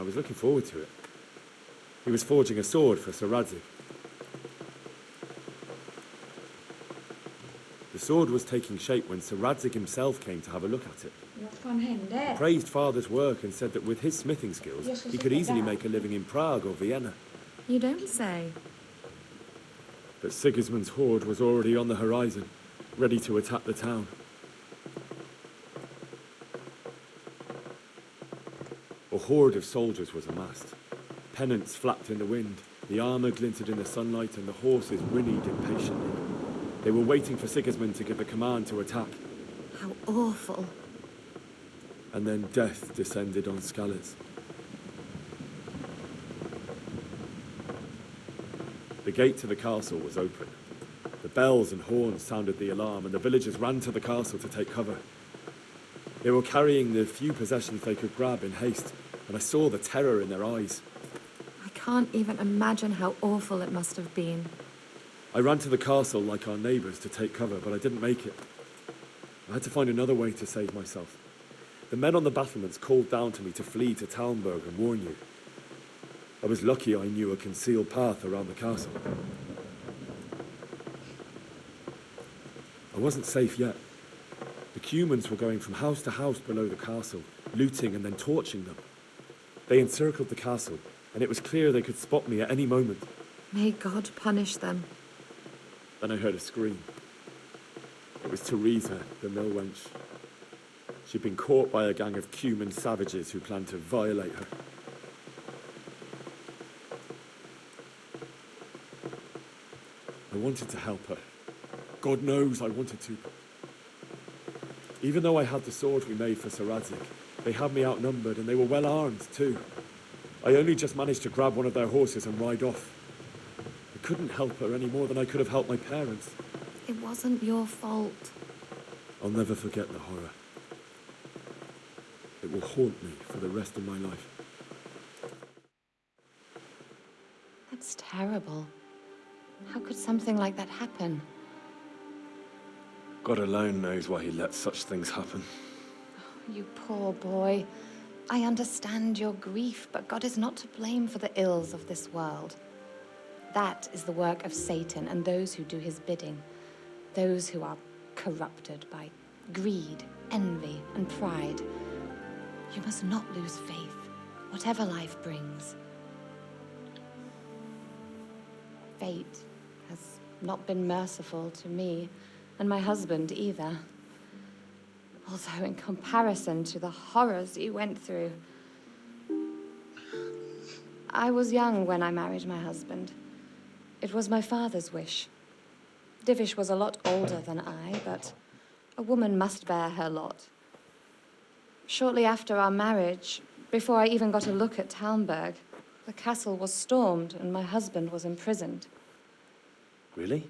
I was looking forward to it. He was forging a sword for Sir Radzig. The sword was taking shape when Sir Radzig himself came to have a look at it. Vad fan hände? He praised Father's work and said that with his smithing skills, he could easily make a living in Prague or Vienna. You don't say. But Sigismund's horde was already on the horizon, ready to attack the town. A horde of soldiers was amassed. Pennants flapped in the wind, the armour glinted in the sunlight, and the horses whinnied impatiently. They were waiting for Sigismund to give the command to attack. How awful. And then death descended on Skalitz. The gate to the castle was open. The bells and horns sounded the alarm, and the villagers ran to the castle to take cover. They were carrying the few possessions they could grab in haste, and I saw the terror in their eyes. I can't even imagine how awful it must have been. I ran to the castle like our neighbours to take cover, but I didn't make it. I had to find another way to save myself. The men on the battlements called down to me to flee to Talmberg and warn you. I was lucky I knew a concealed path around the castle. I wasn't safe yet. The Cumans were going from house to house below the castle, looting and then torching them. They encircled the castle, and it was clear they could spot me at any moment. May God punish them. Then I heard a scream. It was Teresa, the mill wench. She'd been caught by a gang of Cuman savages who planned to violate her. I wanted to help her. God knows I wanted to. Even though I had the sword we made for Sir Radzig, they had me outnumbered and they were well armed too. I only just managed to grab one of their horses and ride off. I couldn't help her any more than I could have helped my parents. It wasn't your fault. I'll never forget the horror. It will haunt me for the rest of my life. That's terrible. How could something like that happen? God alone knows why he let such things happen. You poor boy. I understand your grief, but God is not to blame for the ills of this world. That is the work of Satan and those who do his bidding. Those who are corrupted by greed, envy, and pride. You must not lose faith, whatever life brings. Fate has not been merciful to me, and my husband either. Although in comparison to the horrors you went through. I was young when I married my husband. It was my father's wish. Divish was a lot older than I, but a woman must bear her lot. Shortly after our marriage, before I even got a look at Talmberg, the castle was stormed and my husband was imprisoned. Really?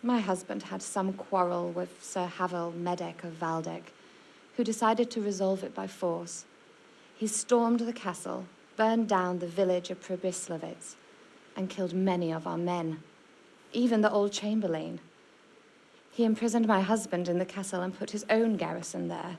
My husband had some quarrel with Sir Havel Medek of Valdek, who decided to resolve it by force. He stormed the castle, burned down the village of Pribyslavitz, and killed many of our men, even the old chamberlain. He imprisoned my husband in the castle and put his own garrison there.